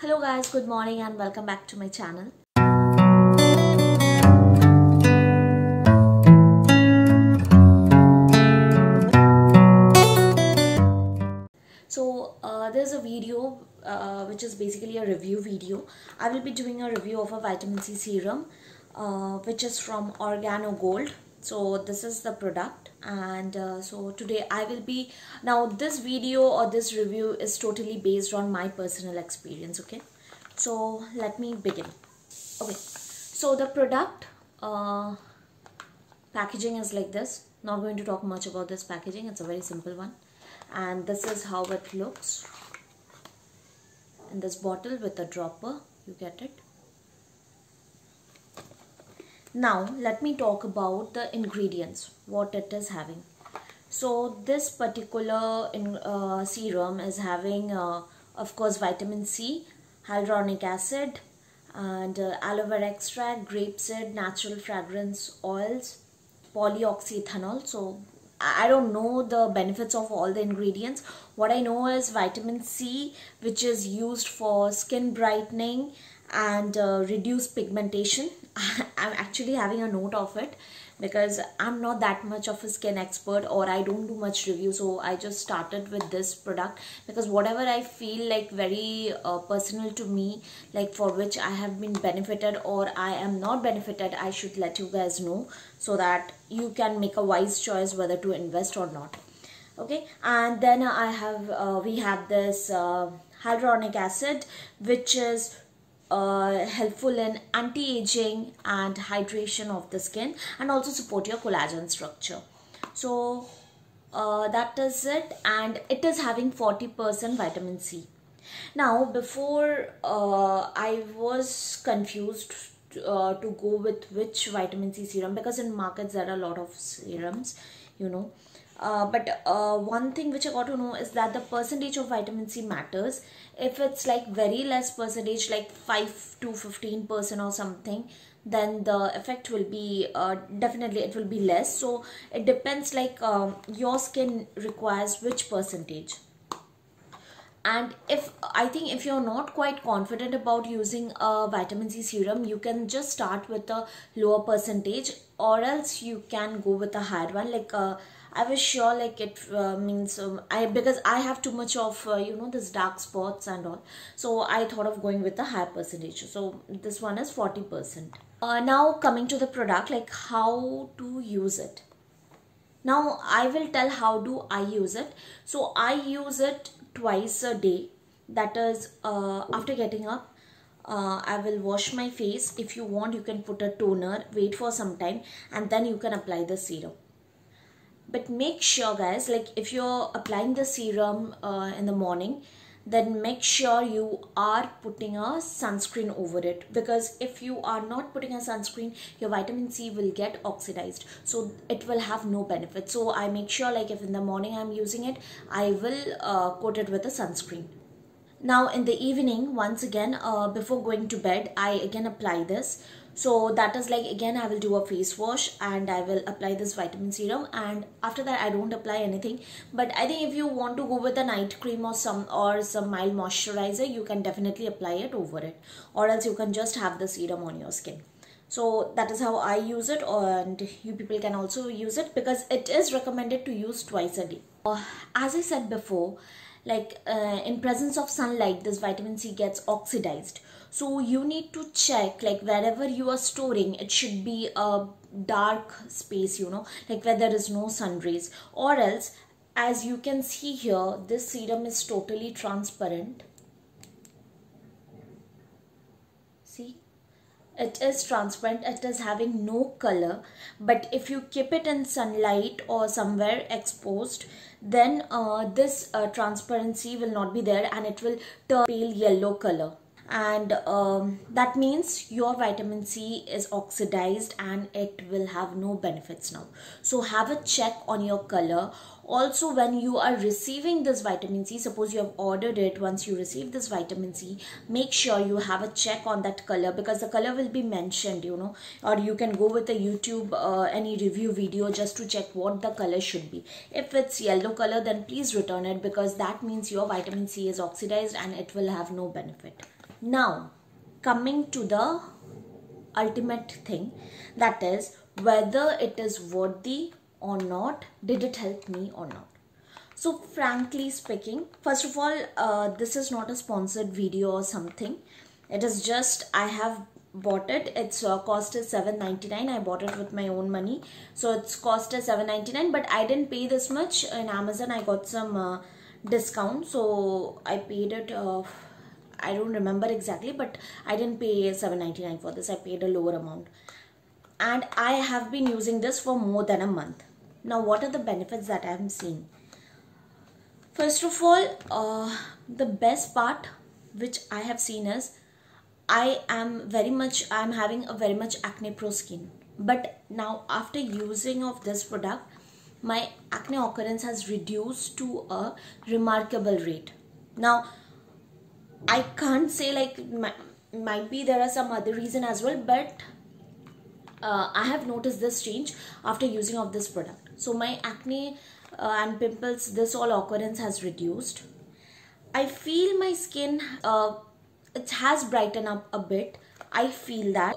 Hello guys, good morning and welcome back to my channel. There's a video which is basically a review video. I will be doing a review of a vitamin C serum which is from Organo Gold. So this is the product, and so today I will be, now this video or this review is totally based on my personal experience. Okay, so let me begin. Okay, so the product packaging is like this. Not going to talk much about this packaging, it's a very simple one, and this is how it looks in this bottle with a dropper. You get it. Now let me talk about the ingredients, what it is having. So this particular serum is having of course vitamin C, hyaluronic acid, and aloe vera extract, grapeseed, natural fragrance oils, polyoxyethanol. So I don't know the benefits of all the ingredients. What I know is vitamin C, which is used for skin brightening and reduce pigmentation. I'm actually having a note of it because I'm not that much of a skin expert, or I don't do much review, so I just started with this product because whatever I feel like very personal to me, like for which I have been benefited or I am not benefited, I should let you guys know so that you can make a wise choice whether to invest or not. Okay, and then we have this hyaluronic acid, which is helpful in anti-aging and hydration of the skin, and also support your collagen structure. So that is it, and it is having 40% vitamin C. Now before I was confused to go with which vitamin C serum, because in markets there are a lot of serums, you know. But one thing which I got to know is that the percentage of vitamin C matters. If it's like very less percentage, like 5 to 15% or something, then the effect will be definitely it will be less. So it depends, like your skin requires which percentage. And I think if you're not quite confident about using a vitamin C serum, you can just start with a lower percentage, or else you can go with a higher one. Like I was sure like it means because I have too much of you know, this dark spots and all, so I thought of going with a higher percentage. So this one is 40%. Now coming to the product, like how to use it. Now I will tell how do I use it. So I use it twice a day. That is after getting up, I will wash my face. If you want, you can put a toner, wait for some time, and then you can apply the serum. But make sure guys, like if you're applying the serum in the morning, then make sure you are putting a sunscreen over it, because if you are not putting a sunscreen, your vitamin C will get oxidized, so it will have no benefit. So I make sure, like if in the morning I'm using it, I will coat it with a sunscreen. Now in the evening, once again before going to bed, I again apply this. So that is like, again I will do a face wash and I will apply this vitamin serum, and after that I don't apply anything. But I think if you want to go with a night cream or some mild moisturizer, you can definitely apply it over it, or else you can just have the serum on your skin. So that is how I use it, and you people can also use it because it is recommended to use twice a day. As I said before, like in presence of sunlight, this vitamin C gets oxidized. So you need to check, like wherever you are storing, it should be a dark space, you know, like where there is no sun rays, or else, as you can see here, this serum is totally transparent. See, it is transparent, it is having no color. But if you keep it in sunlight or somewhere exposed, then this transparency will not be there and it will turn pale yellow color, and that means your vitamin C is oxidized and it will have no benefits now. So have a check on your color. Also, when you are receiving this vitamin C, suppose you have ordered it, once you receive this vitamin C, make sure you have a check on that color, because the color will be mentioned, you know, or you can go with a YouTube any review video just to check what the color should be. If it's yellow color, then please return it, because that means your vitamin C is oxidized and it will have no benefit. Now coming to the ultimate thing, that is whether it is worthy or not, did it help me or not. So frankly speaking, first of all, this is not a sponsored video or something. It is just I have bought it. Its cost is $7.99. I bought it with my own money, so its cost is $7.99, but I didn't pay this much. In Amazon I got some discount, so I paid it, I don't remember exactly, but I didn't pay $7.99 for this. I paid a lower amount, and I have been using this for more than a month. Now what are the benefits that I am seeing? First of all, the best part which I have seen is I'm having a very much acne prone skin. But now after using of this product, my acne occurrence has reduced to a remarkable rate. Now I can't say like, might be there are some other reason as well, but I have noticed this change after using of this product. So my acne and pimples, this all occurrence has reduced. I feel my skin it has brightened up a bit. I feel that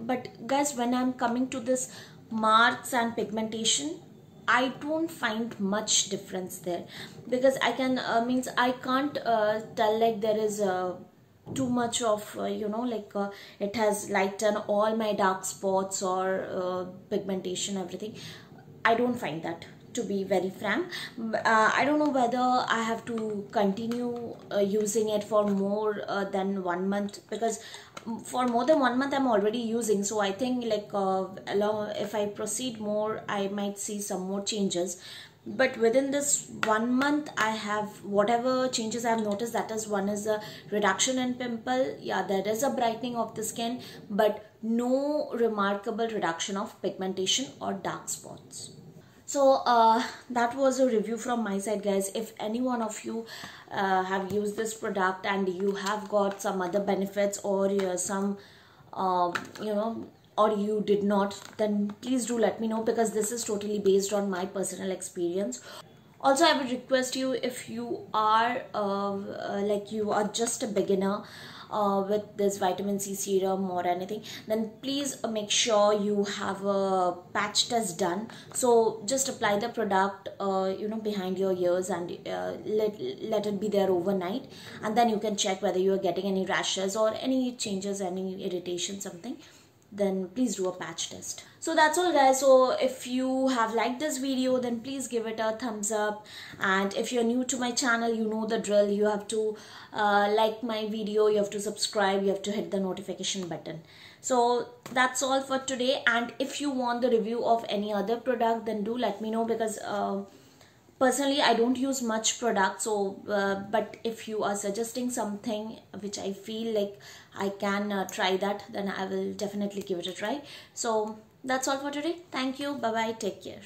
but guys, when I'm coming to this marks and pigmentation, I don't find much difference there, because I can I can't tell like there is too much of it has lightened all my dark spots or pigmentation, everything. I don't find that, to be very frank. I don't know whether I have to continue using it for more than 1 month, because for more than 1 month I'm already using. So I think like if I proceed more, I might see some more changes. But within this 1 month, I have whatever changes I have noticed. That is, one is a reduction in pimple. Yeah, there is a brightening of the skin, but no remarkable reduction of pigmentation or dark spots. So that was a review from my side, guys. If any one of you have used this product and you have got some other benefits, or some or you did not, then please do let me know, because this is totally based on my personal experience. Also, I would request you, if you are you are just a beginner with this vitamin C serum or anything, then please make sure you have a patch test done. So just apply the product behind your ears, and let it be there overnight, and then you can check whether you are getting any rashes or any changes, any irritation, something. Then please do a patch test. So that's all, guys. So if you have liked this video, then please give it a thumbs up, and if you're new to my channel, you know the drill. You have to like my video, you have to subscribe, you have to hit the notification button. So that's all for today, and if you want the review of any other product, then do let me know, because personally I don't use much product. So but if you are suggesting something which I feel like I can try that, then I will definitely give it a try. So that's all for today. Thank you. Bye bye. Take care.